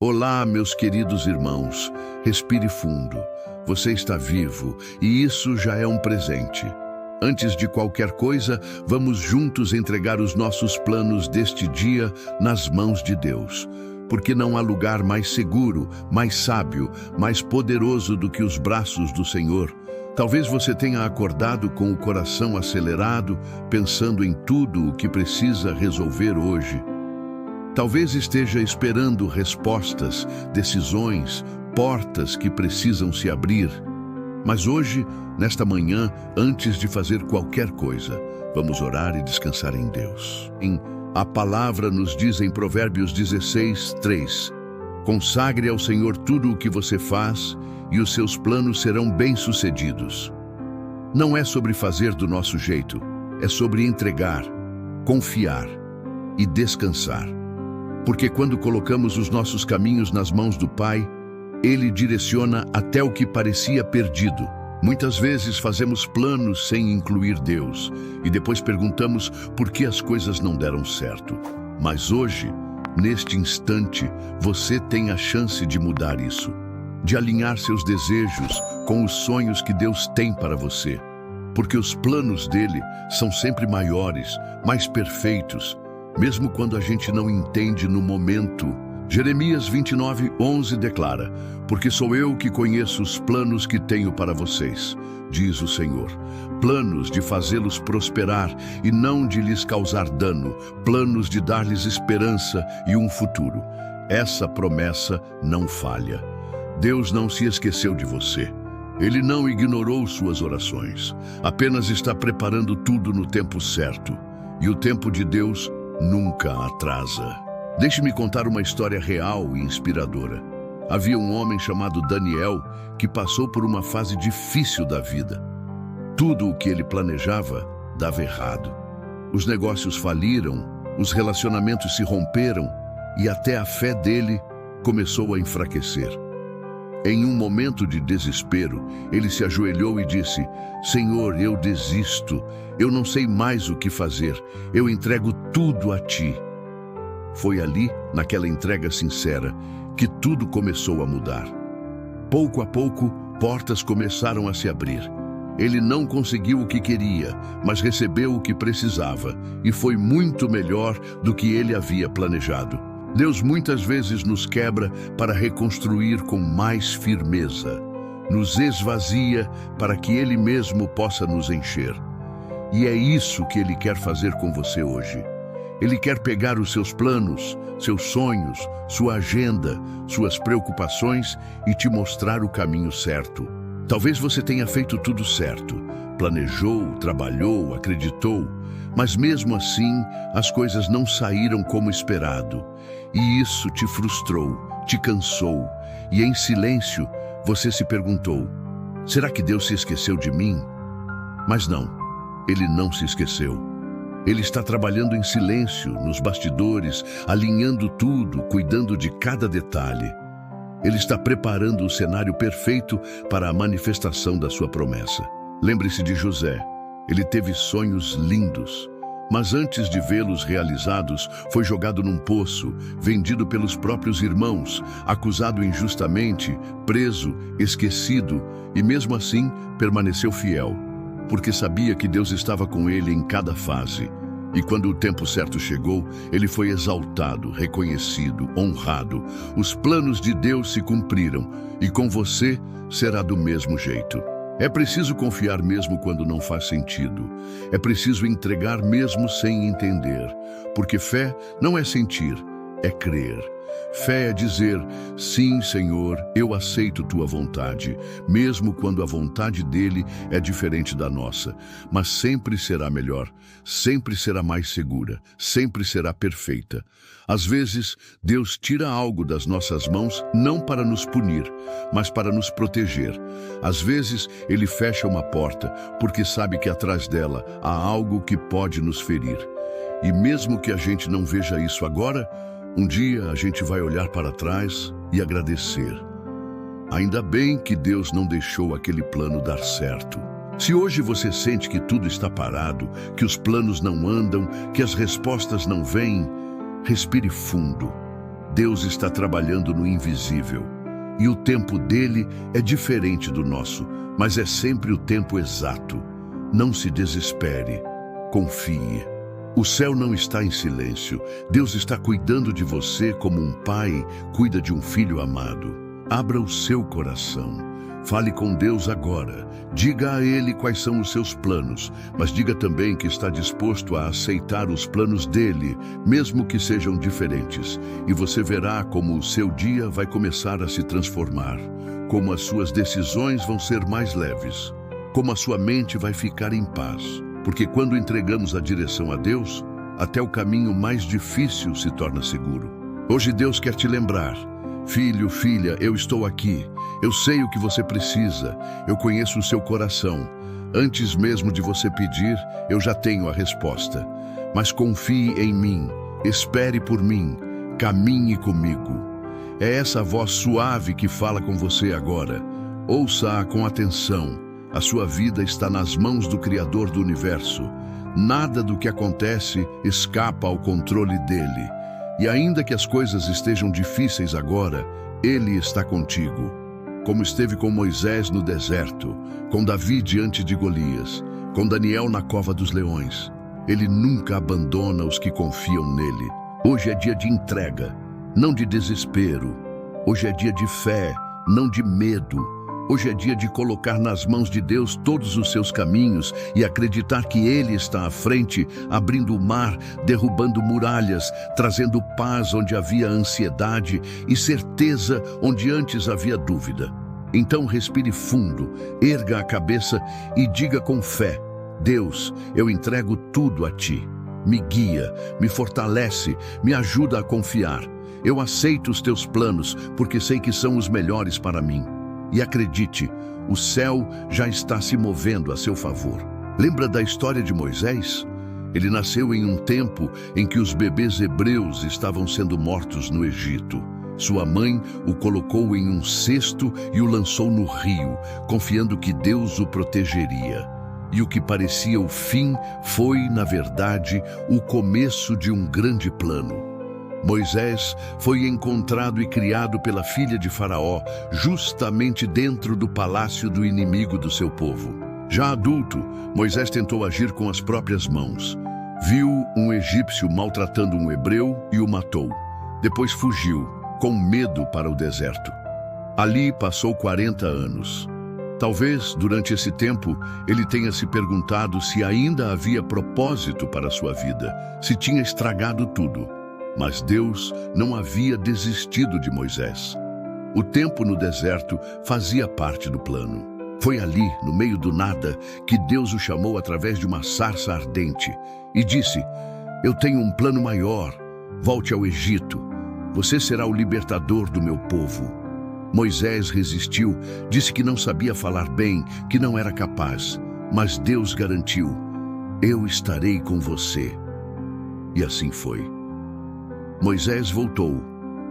Olá, meus queridos irmãos. Respire fundo. Você está vivo e isso já é um presente. Antes de qualquer coisa, vamos juntos entregar os nossos planos deste dia nas mãos de Deus. Porque não há lugar mais seguro, mais sábio, mais poderoso do que os braços do Senhor. Talvez você tenha acordado com o coração acelerado, pensando em tudo o que precisa resolver hoje. Talvez esteja esperando respostas, decisões, portas que precisam se abrir. Mas hoje, nesta manhã, antes de fazer qualquer coisa, vamos orar e descansar em Deus. A palavra nos diz em Provérbios 16:3: consagre ao Senhor tudo o que você faz e os seus planos serão bem-sucedidos. Não é sobre fazer do nosso jeito, é sobre entregar, confiar e descansar. Porque quando colocamos os nossos caminhos nas mãos do Pai, Ele direciona até o que parecia perdido. Muitas vezes fazemos planos sem incluir Deus e depois perguntamos por que as coisas não deram certo. Mas hoje, neste instante, você tem a chance de mudar isso, de alinhar seus desejos com os sonhos que Deus tem para você. Porque os planos dele são sempre maiores, mais perfeitos, mesmo quando a gente não entende no momento. Jeremias 29:11 declara: porque sou eu que conheço os planos que tenho para vocês, diz o Senhor, planos de fazê-los prosperar e não de lhes causar dano, planos de dar-lhes esperança e um futuro. Essa promessa não falha. Deus não se esqueceu de você. Ele não ignorou suas orações, apenas está preparando tudo no tempo certo. E o tempo de Deus nunca atrasa. Deixe-me contar uma história real e inspiradora. Havia um homem chamado Daniel que passou por uma fase difícil da vida. Tudo o que ele planejava dava errado. Os negócios faliram, os relacionamentos se romperam e até a fé dele começou a enfraquecer. Em um momento de desespero, ele se ajoelhou e disse: Senhor, eu desisto, eu não sei mais o que fazer, eu entrego tudo a Ti. Foi ali, naquela entrega sincera, que tudo começou a mudar. Pouco a pouco, portas começaram a se abrir. Ele não conseguiu o que queria, mas recebeu o que precisava, e foi muito melhor do que ele havia planejado. Deus muitas vezes nos quebra para reconstruir com mais firmeza. Nos esvazia para que Ele mesmo possa nos encher. E é isso que Ele quer fazer com você hoje. Ele quer pegar os seus planos, seus sonhos, sua agenda, suas preocupações e te mostrar o caminho certo. Talvez você tenha feito tudo certo, planejou, trabalhou, acreditou, mas mesmo assim as coisas não saíram como esperado. E isso te frustrou, te cansou, e em silêncio você se perguntou: será que Deus se esqueceu de mim? Mas não, Ele não se esqueceu. Ele está trabalhando em silêncio, nos bastidores, alinhando tudo, cuidando de cada detalhe. Ele está preparando o cenário perfeito para a manifestação da sua promessa. Lembre-se de José. Ele teve sonhos lindos, mas antes de vê-los realizados, foi jogado num poço, vendido pelos próprios irmãos, acusado injustamente, preso, esquecido, e mesmo assim permaneceu fiel, porque sabia que Deus estava com ele em cada fase. E quando o tempo certo chegou, ele foi exaltado, reconhecido, honrado. Os planos de Deus se cumpriram, e com você será do mesmo jeito. É preciso confiar mesmo quando não faz sentido. É preciso entregar mesmo sem entender. Porque fé não é sentir, é crer. Fé é dizer: sim, Senhor, eu aceito tua vontade, mesmo quando a vontade dele é diferente da nossa. Mas sempre será melhor, sempre será mais segura, sempre será perfeita. Às vezes, Deus tira algo das nossas mãos não para nos punir, mas para nos proteger. Às vezes, Ele fecha uma porta porque sabe que atrás dela há algo que pode nos ferir. E mesmo que a gente não veja isso agora, um dia a gente vai olhar para trás e agradecer. Ainda bem que Deus não deixou aquele plano dar certo. Se hoje você sente que tudo está parado, que os planos não andam, que as respostas não vêm, respire fundo. Deus está trabalhando no invisível. E o tempo dele é diferente do nosso, mas é sempre o tempo exato. Não se desespere, confie. O céu não está em silêncio. Deus está cuidando de você como um pai cuida de um filho amado. Abra o seu coração. Fale com Deus agora. Diga a Ele quais são os seus planos, mas diga também que está disposto a aceitar os planos dele, mesmo que sejam diferentes. E você verá como o seu dia vai começar a se transformar, como as suas decisões vão ser mais leves, como a sua mente vai ficar em paz. Porque quando entregamos a direção a Deus, até o caminho mais difícil se torna seguro. Hoje Deus quer te lembrar: filho, filha, eu estou aqui. Eu sei o que você precisa. Eu conheço o seu coração. Antes mesmo de você pedir, eu já tenho a resposta. Mas confie em mim, espere por mim, caminhe comigo. É essa voz suave que fala com você agora. Ouça-a com atenção. A sua vida está nas mãos do Criador do Universo. Nada do que acontece escapa ao controle dele. E ainda que as coisas estejam difíceis agora, ele está contigo. Como esteve com Moisés no deserto, com Davi diante de Golias, com Daniel na cova dos leões. Ele nunca abandona os que confiam nele. Hoje é dia de entrega, não de desespero. Hoje é dia de fé, não de medo. Hoje é dia de colocar nas mãos de Deus todos os seus caminhos e acreditar que Ele está à frente, abrindo o mar, derrubando muralhas, trazendo paz onde havia ansiedade e certeza onde antes havia dúvida. Então respire fundo, erga a cabeça e diga com fé: Deus, eu entrego tudo a Ti. Me guia, me fortalece, me ajuda a confiar. Eu aceito os Teus planos porque sei que são os melhores para mim. E acredite, o céu já está se movendo a seu favor. Lembra da história de Moisés? Ele nasceu em um tempo em que os bebês hebreus estavam sendo mortos no Egito. Sua mãe o colocou em um cesto e o lançou no rio, confiando que Deus o protegeria. E o que parecia o fim foi, na verdade, o começo de um grande plano. Moisés foi encontrado e criado pela filha de Faraó, justamente dentro do palácio do inimigo do seu povo. Já adulto, Moisés tentou agir com as próprias mãos. Viu um egípcio maltratando um hebreu e o matou. Depois fugiu, com medo, para o deserto. Ali passou 40 anos. Talvez, durante esse tempo, ele tenha se perguntado se ainda havia propósito para a sua vida, se tinha estragado tudo. Mas Deus não havia desistido de Moisés. O tempo no deserto fazia parte do plano. Foi ali, no meio do nada, que Deus o chamou através de uma sarça ardente e disse: eu tenho um plano maior. Volte ao Egito. Você será o libertador do meu povo. Moisés resistiu, disse que não sabia falar bem, que não era capaz. Mas Deus garantiu: eu estarei com você. E assim foi. Moisés voltou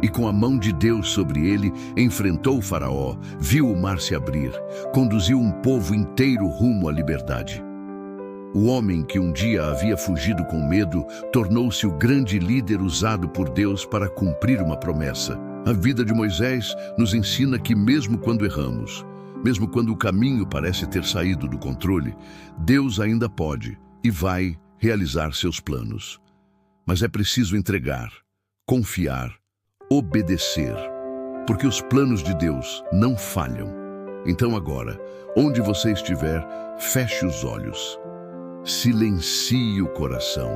e, com a mão de Deus sobre ele, enfrentou o Faraó, viu o mar se abrir, conduziu um povo inteiro rumo à liberdade. O homem que um dia havia fugido com medo tornou-se o grande líder usado por Deus para cumprir uma promessa. A vida de Moisés nos ensina que mesmo quando erramos, mesmo quando o caminho parece ter saído do controle, Deus ainda pode e vai realizar seus planos. Mas é preciso entregar, confiar, obedecer, porque os planos de Deus não falham. Então agora, onde você estiver, feche os olhos, silencie o coração.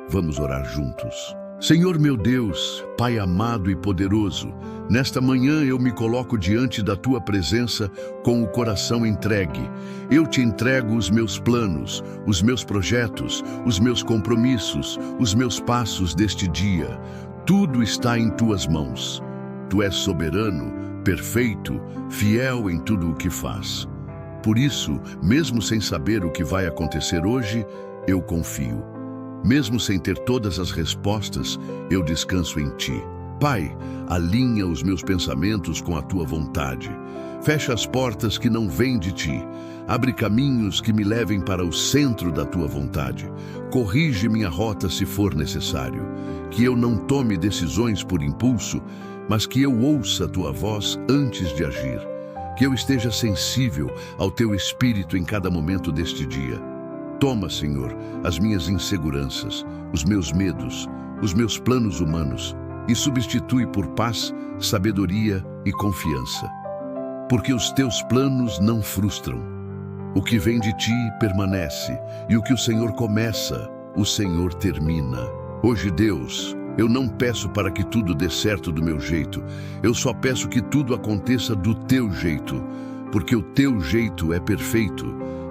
Vamos orar juntos. Senhor meu Deus, Pai amado e poderoso, nesta manhã eu me coloco diante da Tua presença com o coração entregue. Eu te entrego os meus planos, os meus projetos, os meus compromissos, os meus passos deste dia. Tudo está em Tuas mãos. Tu és soberano, perfeito, fiel em tudo o que faz. Por isso, mesmo sem saber o que vai acontecer hoje, eu confio. Mesmo sem ter todas as respostas, eu descanso em Ti. Pai, alinha os meus pensamentos com a tua vontade. Fecha as portas que não vêm de ti. Abre caminhos que me levem para o centro da tua vontade. Corrige minha rota se for necessário. Que eu não tome decisões por impulso, mas que eu ouça a tua voz antes de agir. Que eu esteja sensível ao teu espírito em cada momento deste dia. Toma, Senhor, as minhas inseguranças, os meus medos, os meus planos humanos e substitui por paz, sabedoria e confiança. Porque os teus planos não frustram. O que vem de ti permanece, e o que o Senhor começa, o Senhor termina. Hoje, Deus, eu não peço para que tudo dê certo do meu jeito, eu só peço que tudo aconteça do teu jeito, porque o teu jeito é perfeito.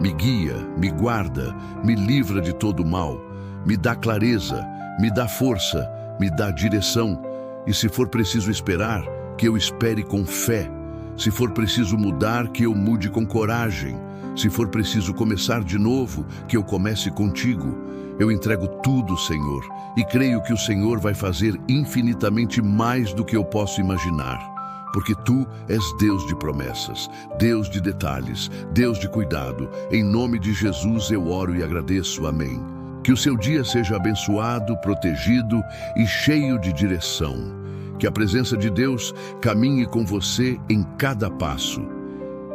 Me guia, me guarda, me livra de todo mal, me dá clareza, me dá força, me dá direção, e se for preciso esperar, que eu espere com fé. Se for preciso mudar, que eu mude com coragem. Se for preciso começar de novo, que eu comece contigo. Eu entrego tudo, Senhor, e creio que o Senhor vai fazer infinitamente mais do que eu posso imaginar. Porque tu és Deus de promessas, Deus de detalhes, Deus de cuidado. Em nome de Jesus eu oro e agradeço. Amém. Que o seu dia seja abençoado, protegido e cheio de direção. Que a presença de Deus caminhe com você em cada passo.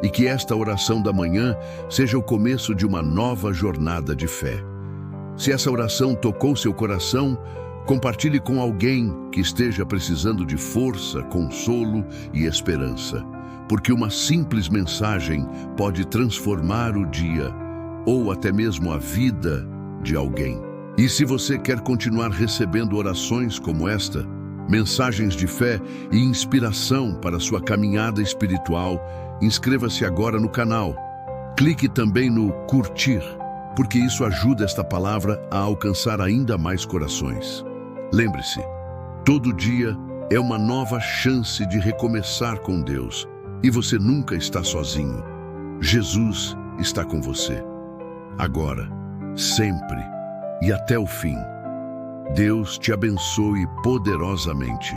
E que esta oração da manhã seja o começo de uma nova jornada de fé. Se essa oração tocou seu coração, compartilhe com alguém que esteja precisando de força, consolo e esperança. Porque uma simples mensagem pode transformar o dia ou até mesmo a vida de alguém. E se você quer continuar recebendo orações como esta, mensagens de fé e inspiração para sua caminhada espiritual, inscreva-se agora no canal. Clique também no curtir, porque isso ajuda esta palavra a alcançar ainda mais corações. Lembre-se, todo dia é uma nova chance de recomeçar com Deus, e você nunca está sozinho. Jesus está com você. Agora, sempre e até o fim. Deus te abençoe poderosamente.